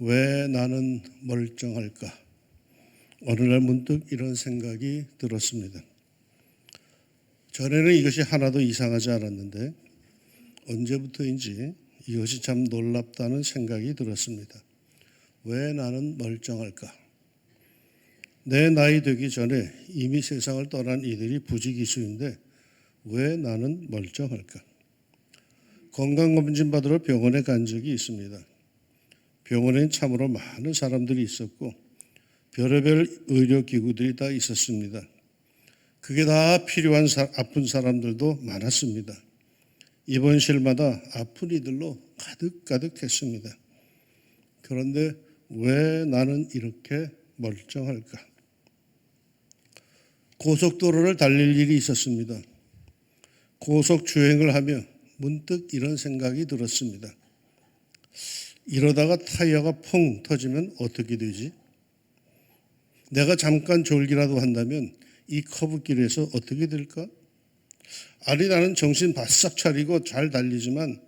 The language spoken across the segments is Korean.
왜 나는 멀쩡할까? 어느 날 문득 이런 생각이 들었습니다. 전에는 이것이 하나도 이상하지 않았는데 언제부터인지 이것이 참 놀랍다는 생각이 들었습니다. 왜 나는 멀쩡할까? 내 나이 되기 전에 이미 세상을 떠난 이들이 부지기수인데 왜 나는 멀쩡할까? 건강검진 받으러 병원에 간 적이 있습니다. 병원엔 참으로 많은 사람들이 있었고 별의별 의료기구들이 다 있었습니다. 그게 다 필요한 아픈 사람들도 많았습니다. 입원실마다 아픈 이들로 가득가득했습니다. 그런데 왜 나는 이렇게 멀쩡할까? 고속도로를 달릴 일이 있었습니다. 고속주행을 하며 문득 이런 생각이 들었습니다. 이러다가 타이어가 펑 터지면 어떻게 되지? 내가 잠깐 졸기라도 한다면 이 커브길에서 어떻게 될까? 아니 나는 정신 바싹 차리고 잘 달리지만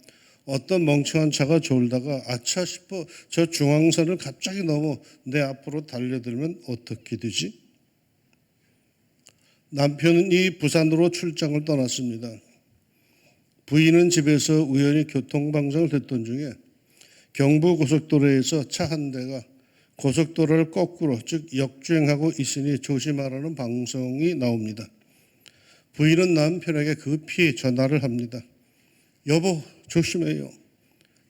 어떤 멍청한 차가 졸다가 아차 싶어 저 중앙선을 갑자기 넘어 내 앞으로 달려들면 어떻게 되지? 남편이 부산으로 출장을 떠났습니다. 부인은 집에서 우연히 교통방송을 듣던 중에 경부고속도로에서 차 한 대가 고속도로를 거꾸로 즉 역주행하고 있으니 조심하라는 방송이 나옵니다. 부인은 남편에게 급히 전화를 합니다. 여보 조심해요.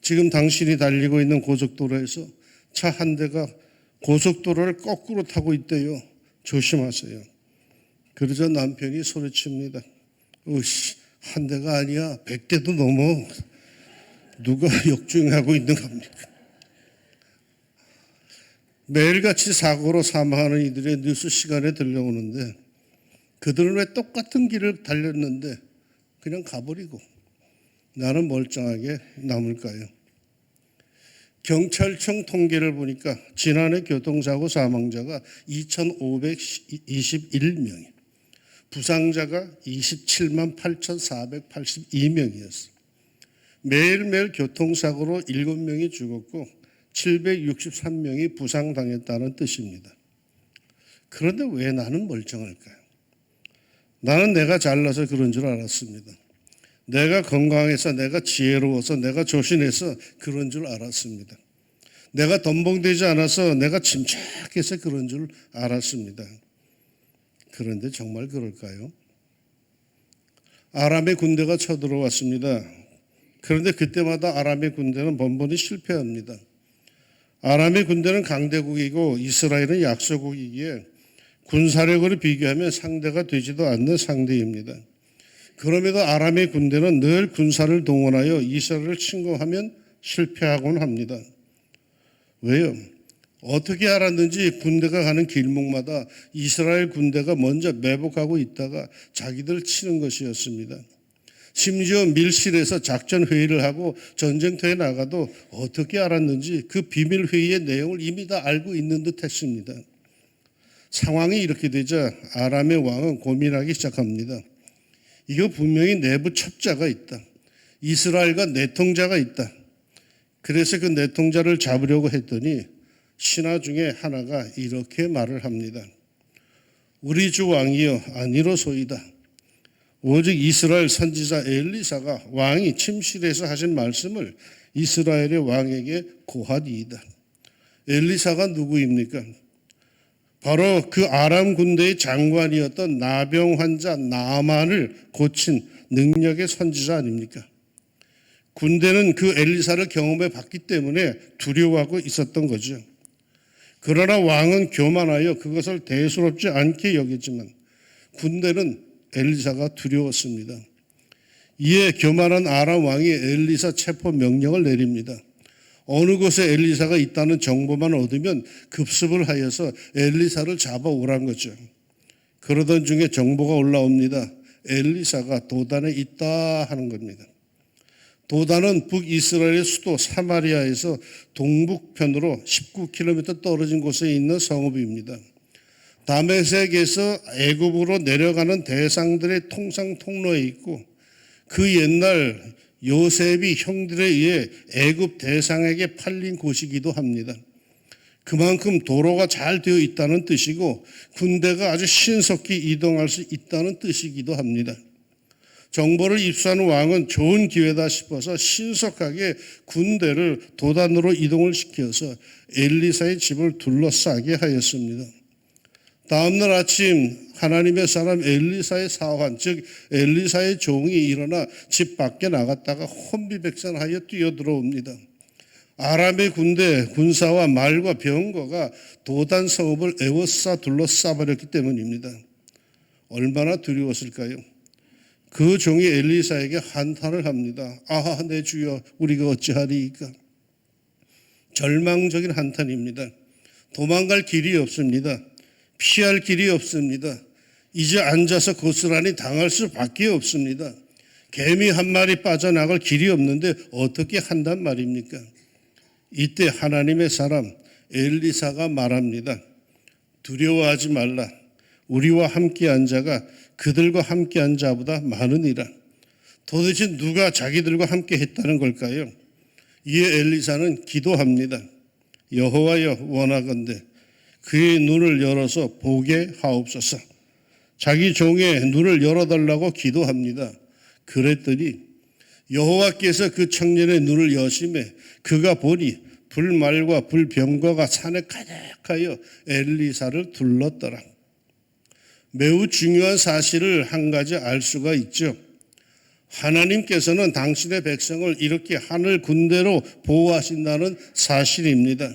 지금 당신이 달리고 있는 고속도로에서 차 한 대가 고속도로를 거꾸로 타고 있대요. 조심하세요. 그러자 남편이 소리칩니다. 으씨 한 대가 아니야 100대도 넘어. 누가 역주행하고 있는 겁니까? 매일같이 사고로 사망하는 이들의 뉴스 시간에 들려오는데 그들은 왜 똑같은 길을 달렸는데 그냥 가버리고 나는 멀쩡하게 남을까요? 경찰청 통계를 보니까 지난해 교통사고 사망자가 2,521명이 부상자가 27만 8,482명이었습니다. 매일매일 교통사고로 7명이 죽었고 763명이 부상당했다는 뜻입니다. 그런데 왜 나는 멀쩡할까요? 나는 내가 잘나서 그런 줄 알았습니다. 내가 건강해서, 내가 지혜로워서, 내가 조신해서 그런 줄 알았습니다. 내가 덤벙대지 않아서, 내가 침착해서 그런 줄 알았습니다. 그런데 정말 그럴까요? 아람의 군대가 쳐들어왔습니다. 그런데 그때마다 아람의 군대는 번번이 실패합니다. 아람의 군대는 강대국이고 이스라엘은 약소국이기에 군사력으로 비교하면 상대가 되지도 않는 상대입니다. 그럼에도 아람의 군대는 늘 군사를 동원하여 이스라엘을 침공하면 실패하곤 합니다. 왜요? 어떻게 알았는지 군대가 가는 길목마다 이스라엘 군대가 먼저 매복하고 있다가 자기들 치는 것이었습니다. 심지어 밀실에서 작전 회의를 하고 전쟁터에 나가도 어떻게 알았는지 그 비밀 회의의 내용을 이미 다 알고 있는 듯 했습니다. 상황이 이렇게 되자 아람의 왕은 고민하기 시작합니다. 이거 분명히 내부 첩자가 있다. 이스라엘과 내통자가 있다. 그래서 그 내통자를 잡으려고 했더니 신하 중에 하나가 이렇게 말을 합니다. 우리 주 왕이여 아니로소이다. 오직 이스라엘 선지자 엘리사가 왕이 침실에서 하신 말씀을 이스라엘의 왕에게 고하니이다. 엘리사가 누구입니까? 바로 그 아람 군대의 장관이었던 나병 환자 나만을 고친 능력의 선지자 아닙니까? 군대는 그 엘리사를 경험해 봤기 때문에 두려워하고 있었던 거죠. 그러나 왕은 교만하여 그것을 대수롭지 않게 여기지만 군대는 엘리사가 두려웠습니다. 이에 교만한 아람 왕이 엘리사 체포 명령을 내립니다. 어느 곳에 엘리사가 있다는 정보만 얻으면 급습을 하여서 엘리사를 잡아오란 거죠. 그러던 중에 정보가 올라옵니다. 엘리사가 도단에 있다 하는 겁니다. 도단은 북이스라엘의 수도 사마리아에서 동북편으로 19km 떨어진 곳에 있는 성읍입니다. 다메섹에서 애굽으로 내려가는 대상들의 통상 통로에 있고 그 옛날 요셉이 형들에 의해 애굽 대상에게 팔린 곳이기도 합니다. 그만큼 도로가 잘 되어 있다는 뜻이고 군대가 아주 신속히 이동할 수 있다는 뜻이기도 합니다. 정보를 입수하는 왕은 좋은 기회다 싶어서 신속하게 군대를 도단으로 이동을 시켜서 엘리사의 집을 둘러싸게 하였습니다. 다음날 아침 하나님의 사람 엘리사의 사환, 즉 엘리사의 종이 일어나 집 밖에 나갔다가 혼비백산하여 뛰어들어옵니다. 아람의 군대 군사와 말과 병거가 도단 성읍을 에워싸 둘러싸버렸기 때문입니다. 얼마나 두려웠을까요? 그 종이 엘리사에게 한탄을 합니다. 아, 내 주여, 우리가 어찌하리이까? 절망적인 한탄입니다. 도망갈 길이 없습니다. 피할 길이 없습니다. 이제 앉아서 고스란히 당할 수밖에 없습니다. 개미 한 마리 빠져나갈 길이 없는데 어떻게 한단 말입니까? 이때 하나님의 사람 엘리사가 말합니다. 두려워하지 말라. 우리와 함께한 자가 그들과 함께한 자보다 많으니라. 도대체 누가 자기들과 함께 했다는 걸까요? 이에 엘리사는 기도합니다. 여호와여, 원하건대 그의 눈을 열어서 보게 하옵소서. 자기 종의 눈을 열어달라고 기도합니다. 그랬더니 여호와께서 그 청년의 눈을 여심해 그가 보니 불말과 불병거가 산에 가득하여 엘리사를 둘렀더라. 매우 중요한 사실을 한 가지 알 수가 있죠. 하나님께서는 당신의 백성을 이렇게 하늘 군대로 보호하신다는 사실입니다.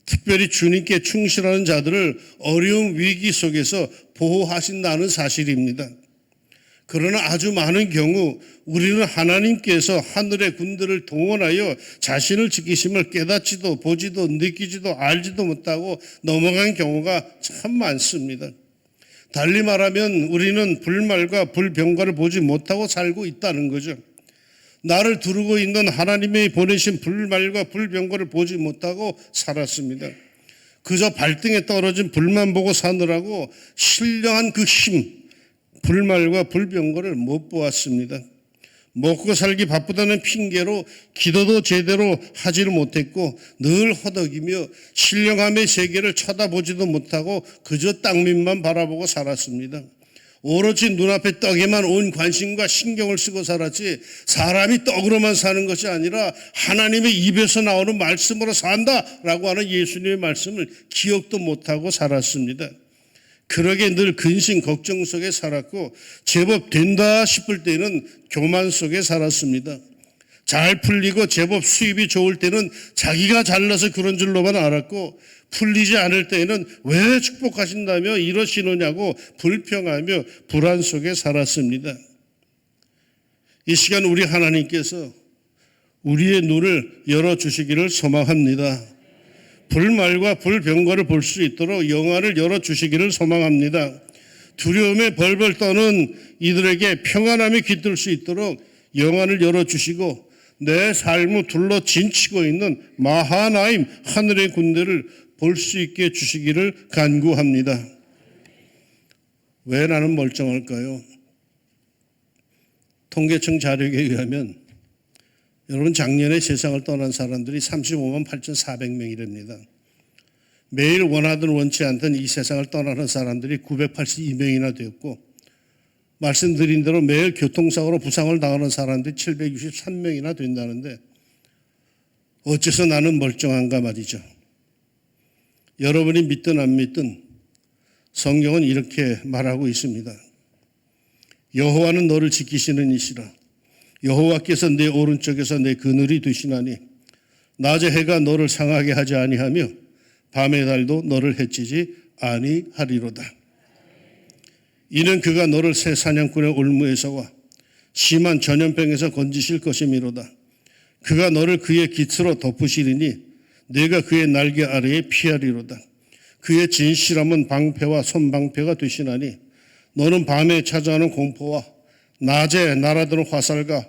특별히 주님께 충실하는 자들을 어려운 위기 속에서 보호하신다는 사실입니다. 그러나 아주 많은 경우 우리는 하나님께서 하늘의 군대를 동원하여 자신을 지키심을 깨닫지도 보지도 느끼지도 알지도 못하고 넘어간 경우가 참 많습니다. 달리 말하면 우리는 불말과 불병거를 보지 못하고 살고 있다는 거죠. 나를 두르고 있는 하나님의 보내신 불말과 불병거를 보지 못하고 살았습니다. 그저 발등에 떨어진 불만 보고 사느라고 신령한 그 힘, 불말과 불병거를 못 보았습니다. 먹고 살기 바쁘다는 핑계로 기도도 제대로 하지를 못했고 늘 허덕이며 신령함의 세계를 쳐다보지도 못하고 그저 땅 밑만 바라보고 살았습니다. 오로지 눈앞의 떡에만 온 관심과 신경을 쓰고 살았지 사람이 떡으로만 사는 것이 아니라 하나님의 입에서 나오는 말씀으로 산다라고 하는 예수님의 말씀을 기억도 못하고 살았습니다. 그러게 늘 근심 걱정 속에 살았고 제법 된다 싶을 때는 교만 속에 살았습니다. 잘 풀리고 제법 수입이 좋을 때는 자기가 잘나서 그런 줄로만 알았고 풀리지 않을 때에는 왜 축복하신다며 이러시느냐고 불평하며 불안 속에 살았습니다. 이 시간 우리 하나님께서 우리의 눈을 열어주시기를 소망합니다. 불말과 불병거를 볼 수 있도록 영안을 열어주시기를 소망합니다. 두려움에 벌벌 떠는 이들에게 평안함이 깃들 수 있도록 영안을 열어주시고 내 삶을 둘러 진치고 있는 마하나임 하늘의 군대를 볼 수 있게 해주시기를 간구합니다. 왜 나는 멀쩡할까요? 통계청 자료에 의하면 여러분 작년에 세상을 떠난 사람들이 35만 8,400명이랍니다. 매일 원하든 원치 않든 이 세상을 떠나는 사람들이 982명이나 되었고 말씀드린 대로 매일 교통사고로 부상을 당하는 사람들이 763명이나 된다는데 어째서 나는 멀쩡한가 말이죠. 여러분이 믿든 안 믿든 성경은 이렇게 말하고 있습니다. 여호와는 너를 지키시는 이시라. 여호와께서 내 오른쪽에서 내 그늘이 되시나니 낮에 해가 너를 상하게 하지 아니하며 밤의 달도 너를 해치지 아니하리로다. 이는 그가 너를 새 사냥꾼의 올무에서와 심한 전염병에서 건지실 것이미로다. 그가 너를 그의 깃으로 덮으시리니 내가 그의 날개 아래에 피하리로다. 그의 진실함은 방패와 손방패가 되시나니 너는 밤에 찾아오는 공포와 낮에 날아드는 화살과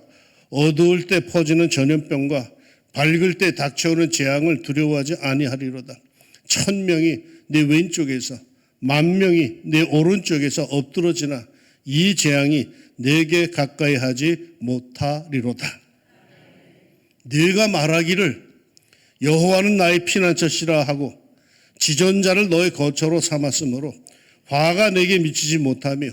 어두울 때 퍼지는 전염병과 밝을 때 닥쳐오는 재앙을 두려워하지 아니하리로다. 1000명이 내 왼쪽에서 10,000명이 내 오른쪽에서 엎드러지나 이 재앙이 내게 가까이 하지 못하리로다. 네가 말하기를 여호와는 나의 피난처시라 하고 지존자를 너의 거처로 삼았으므로 화가 내게 미치지 못하며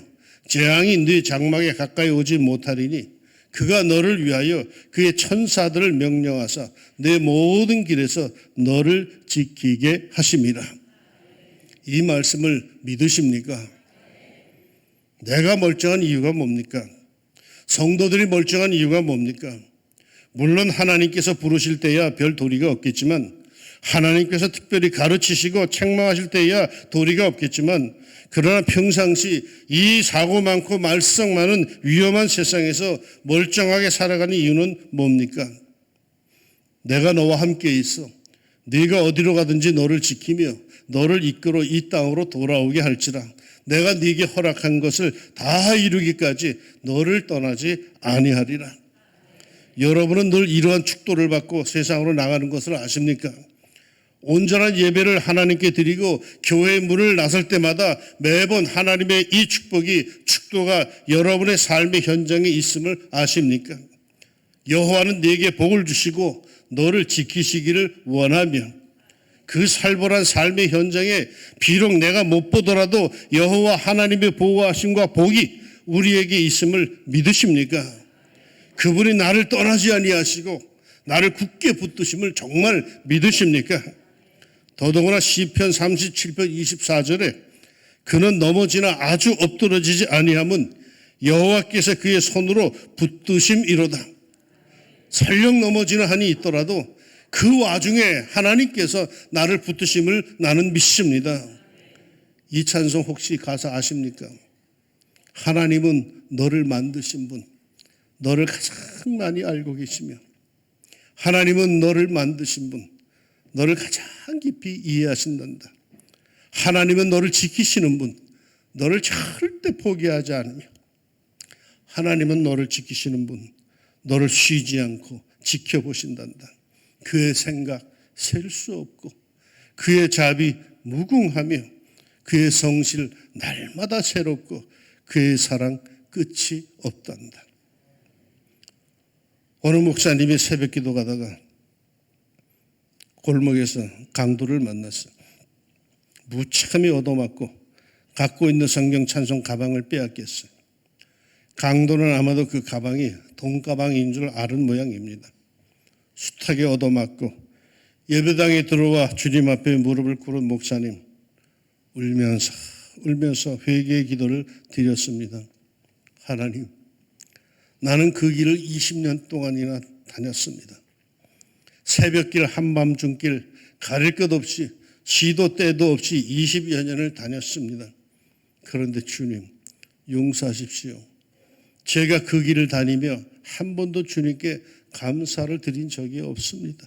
재앙이 네 장막에 가까이 오지 못하리니 그가 너를 위하여 그의 천사들을 명령하사 내 모든 길에서 너를 지키게 하심이라. 이 말씀을 믿으십니까? 내가 멀쩡한 이유가 뭡니까? 성도들이 멀쩡한 이유가 뭡니까? 물론 하나님께서 부르실 때야 별 도리가 없겠지만, 하나님께서 특별히 가르치시고 책망하실 때야 도리가 없겠지만, 그러나 평상시 이 사고 많고 말썽 많은 위험한 세상에서 멀쩡하게 살아가는 이유는 뭡니까? 내가 너와 함께 있어 네가 어디로 가든지 너를 지키며 너를 이끌어 이 땅으로 돌아오게 할지라. 내가 네게 허락한 것을 다 이루기까지 너를 떠나지 아니하리라. 여러분은 늘 이러한 축도를 받고 세상으로 나가는 것을 아십니까? 온전한 예배를 하나님께 드리고 교회의 문을 나설 때마다 매번 하나님의 이 축도가 여러분의 삶의 현장에 있음을 아십니까? 여호와는 네게 복을 주시고 너를 지키시기를 원하며, 그 살벌한 삶의 현장에 비록 내가 못 보더라도 여호와 하나님의 보호하심과 복이 우리에게 있음을 믿으십니까? 그분이 나를 떠나지 아니하시고 나를 굳게 붙드심을 정말 믿으십니까? 더더구나 시편 37편 24절에 그는 넘어지나 아주 엎드러지지 아니함은 여호와께서 그의 손으로 붙드심이로다. 설령 넘어지는 한이 있더라도 그 와중에 하나님께서 나를 붙드심을 나는 믿습니다. 이 찬송 혹시 가사 아십니까? 하나님은 너를 만드신 분, 너를 가장 많이 알고 계시며, 하나님은 너를 만드신 분, 너를 가장 깊이 이해하신단다. 하나님은 너를 지키시는 분, 너를 절대 포기하지 않으며, 하나님은 너를 지키시는 분, 너를 쉬지 않고 지켜보신단다. 그의 생각 셀 수 없고 그의 자비 무궁하며 그의 성실 날마다 새롭고 그의 사랑 끝이 없단다. 어느 목사님이 새벽기도 가다가 골목에서 강도를 만났어요. 무참히 얻어맞고 갖고 있는 성경 찬송 가방을 빼앗겼어요. 강도는 아마도 그 가방이 돈가방인 줄 아는 모양입니다. 숱하게 얻어맞고 예배당에 들어와 주님 앞에 무릎을 꿇은 목사님, 울면서 회개의 기도를 드렸습니다. 하나님, 나는 그 길을 20년 동안이나 다녔습니다. 새벽길, 한밤중길, 가릴 것 없이 시도 때도 없이 20여 년을 다녔습니다. 그런데 주님, 용서하십시오. 제가 그 길을 다니며 한 번도 주님께 감사를 드린 적이 없습니다.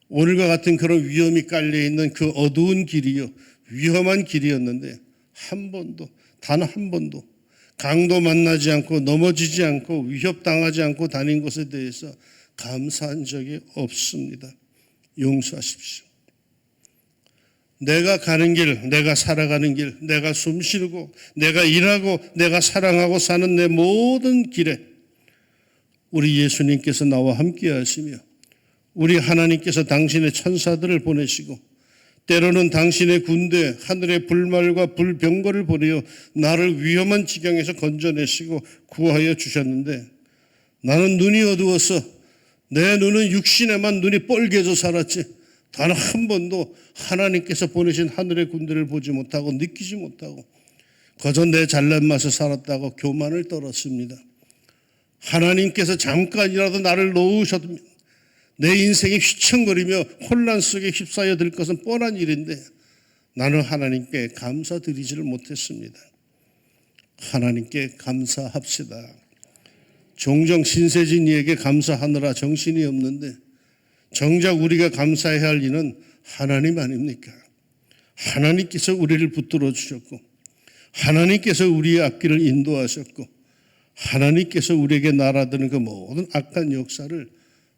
오늘과 같은 그런 위험이 깔려있는 그 어두운 길이요, 위험한 길이었는데 한 번도, 단 한 번도 강도 만나지 않고 넘어지지 않고 위협당하지 않고 다닌 것에 대해서 감사한 적이 없습니다. 용서하십시오. 내가 가는 길, 내가 살아가는 길, 내가 숨쉬고 내가 일하고 내가 사랑하고 사는 내 모든 길에 우리 예수님께서 나와 함께 하시며 우리 하나님께서 당신의 천사들을 보내시고 때로는 당신의 군대, 하늘의 불말과 불병거를 보내어 나를 위험한 지경에서 건져내시고 구하여 주셨는데, 나는 눈이 어두워서 내 눈은 육신에만 눈이 뻘개져 살았지 단 한 번도 하나님께서 보내신 하늘의 군대를 보지 못하고 느끼지 못하고 거저 내 잘난 맛에 살았다고 교만을 떨었습니다. 하나님께서 잠깐이라도 나를 놓으셨으면 내 인생이 휘청거리며 혼란 속에 휩싸여 들 것은 뻔한 일인데 나는 하나님께 감사드리지를 못했습니다. 하나님께 감사합시다. 종종 신세진이에게 감사하느라 정신이 없는데 정작 우리가 감사해야 할 이는 하나님 아닙니까? 하나님께서 우리를 붙들어 주셨고 하나님께서 우리의 앞길을 인도하셨고 하나님께서 우리에게 날아드는 그 모든 악한 역사를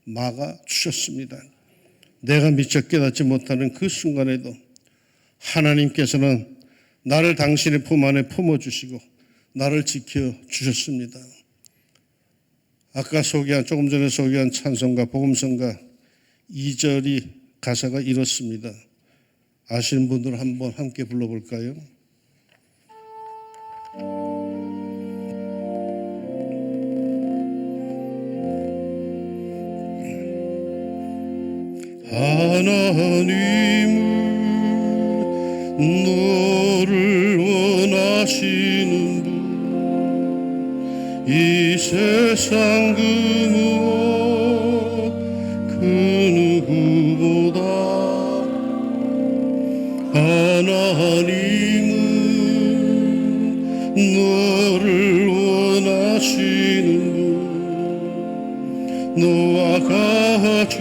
막아주셨습니다. 내가 미처 깨닫지 못하는 그 순간에도 하나님께서는 나를 당신의 품 안에 품어주시고 나를 지켜주셨습니다. 아까 조금 전에 소개한 찬송가 복음성가 2절이 가사가 이렇습니다. 아시는 분들 한번 함께 불러볼까요? 하나님은 너를 원하시는 분, 이 세상 그 무엇 그 누구보다 하나님은 너를 원하시는 분, 너와 같이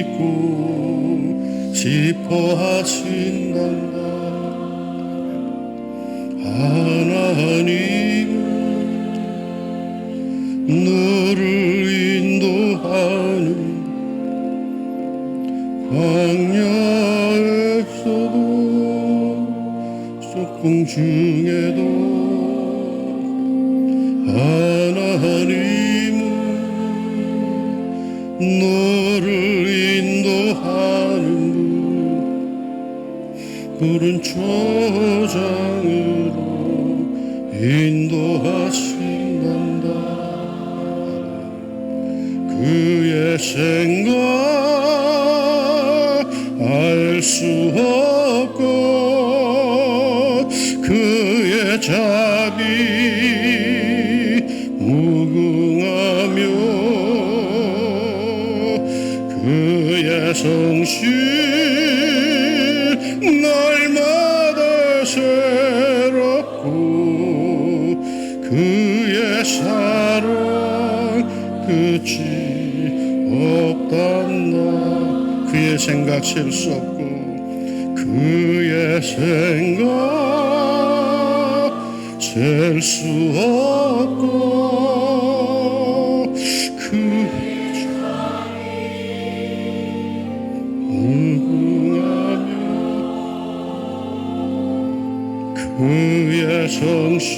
있고 지퍼하신단다. 하나님은 너를 인도하는 광야에서도 폭풍 중에도 하나님은 너를 인도하는 푸른 초장으로 인도하신단다. 그의 생각 알 수 없고 그의 자비 무궁하며 그의 성실 날마다 새롭고 그의 사랑 끝이 없단다. 그의 생각 셀 수 없고 그의 생각 셀 수 없고 그의 자비 무궁하며 그의 성실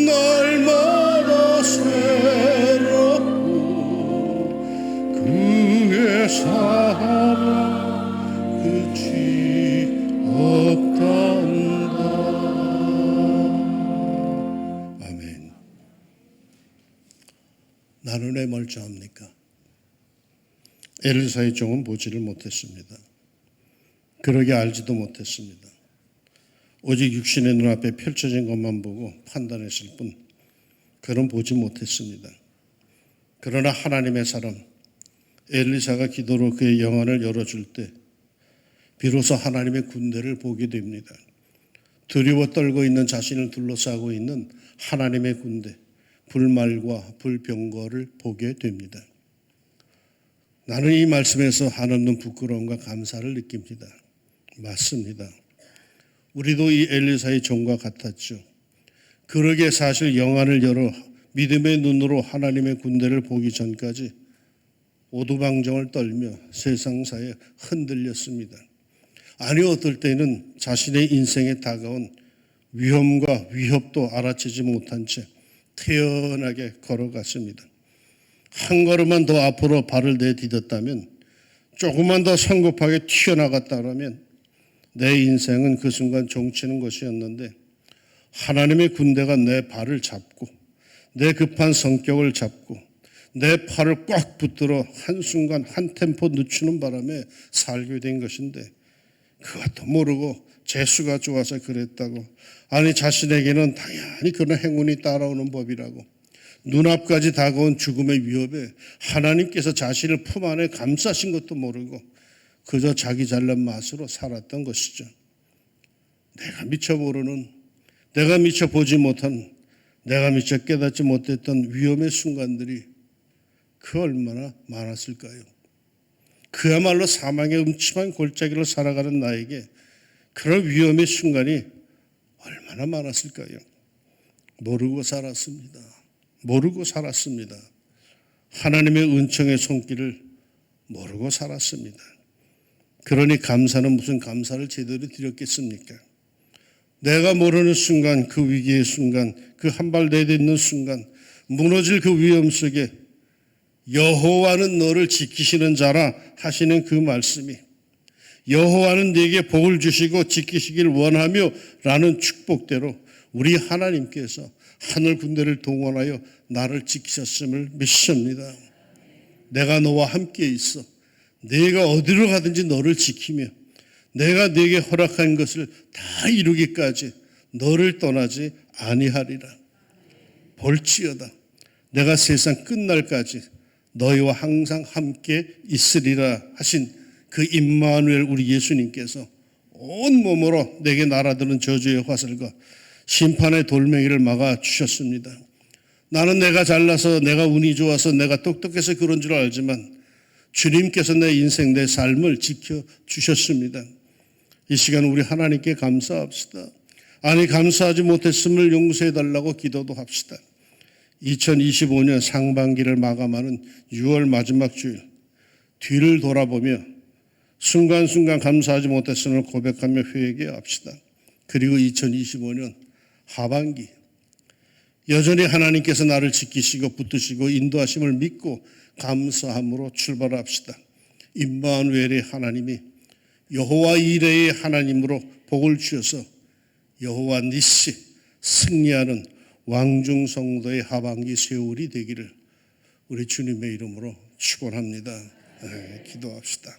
날마다 새롭고 그의 사랑 끝이 없단다. 아멘. 나는 왜 멀쩡합니까? 엘리사의 종은 보지를 못했습니다. 그러게 알지도 못했습니다. 오직 육신의 눈앞에 펼쳐진 것만 보고 판단했을 뿐 그는 보지 못했습니다. 그러나 하나님의 사람 엘리사가 기도로 그의 영안을 열어줄 때 비로소 하나님의 군대를 보게 됩니다. 두려워 떨고 있는 자신을 둘러싸고 있는 하나님의 군대, 불말과 불병거를 보게 됩니다. 나는 이 말씀에서 한없는 부끄러움과 감사를 느낍니다. 맞습니다. 우리도 이 엘리사의 종과 같았죠. 그러게 사실 영안을 열어 믿음의 눈으로 하나님의 군대를 보기 전까지 오두방정을 떨며 세상사에 흔들렸습니다. 아니 어떨 때는 자신의 인생에 다가온 위험과 위협도 알아채지 못한 채 태연하게 걸어갔습니다. 한 걸음만 더 앞으로 발을 내디뎠다면, 조금만 더 성급하게 튀어나갔다면 내 인생은 그 순간 종치는 것이었는데 하나님의 군대가 내 발을 잡고 내 급한 성격을 잡고 내 팔을 꽉 붙들어 한순간 한 템포 늦추는 바람에 살게 된 것인데 그것도 모르고 재수가 좋아서 그랬다고, 아니 자신에게는 당연히 그런 행운이 따라오는 법이라고, 눈앞까지 다가온 죽음의 위협에 하나님께서 자신을 품 안에 감싸신 것도 모르고 그저 자기 잘난 맛으로 살았던 것이죠. 내가 미처 모르는, 내가 미처 보지 못한, 내가 미처 깨닫지 못했던 위험의 순간들이 그 얼마나 많았을까요? 그야말로 사망의 음침한 골짜기를 살아가는 나에게 그런 위험의 순간이 얼마나 많았을까요? 모르고 살았습니다. 모르고 살았습니다. 하나님의 은총의 손길을 모르고 살았습니다. 그러니 감사는 무슨 감사를 제대로 드렸겠습니까? 내가 모르는 순간, 그 위기의 순간, 그 한 발 내딛는 순간, 무너질 그 위험 속에 여호와는 너를 지키시는 자라 하시는 그 말씀이 여호와는 네게 복을 주시고 지키시길 원하며 라는 축복대로 우리 하나님께서 하늘 군대를 동원하여 나를 지키셨음을 믿습니다. 내가 너와 함께 있어 네가 어디로 가든지 너를 지키며 내가 네게 허락한 것을 다 이루기까지 너를 떠나지 아니하리라. 볼지어다 내가 세상 끝날까지 너희와 항상 함께 있으리라 하신 그 임마누엘 우리 예수님께서 온몸으로 내게 날아드는 저주의 화살과 심판의 돌멩이를 막아 주셨습니다. 나는 내가 잘나서 내가 운이 좋아서 내가 똑똑해서 그런 줄 알지만 주님께서 내 인생 내 삶을 지켜주셨습니다. 이 시간 우리 하나님께 감사합시다. 아니 감사하지 못했음을 용서해달라고 기도도 합시다. 2025년 상반기를 마감하는 6월 마지막 주일 뒤를 돌아보며 순간순간 감사하지 못했음을 고백하며 회개합시다. 그리고 2025년 하반기 여전히 하나님께서 나를 지키시고 붙드시고 인도하심을 믿고 감사함으로 출발합시다. 임마누엘의 하나님이 여호와 이레의 하나님으로 복을 주셔서 여호와 니시 승리하는 왕중 성도의 하반기 세월이 되기를 우리 주님의 이름으로 축원합니다. 기도합시다.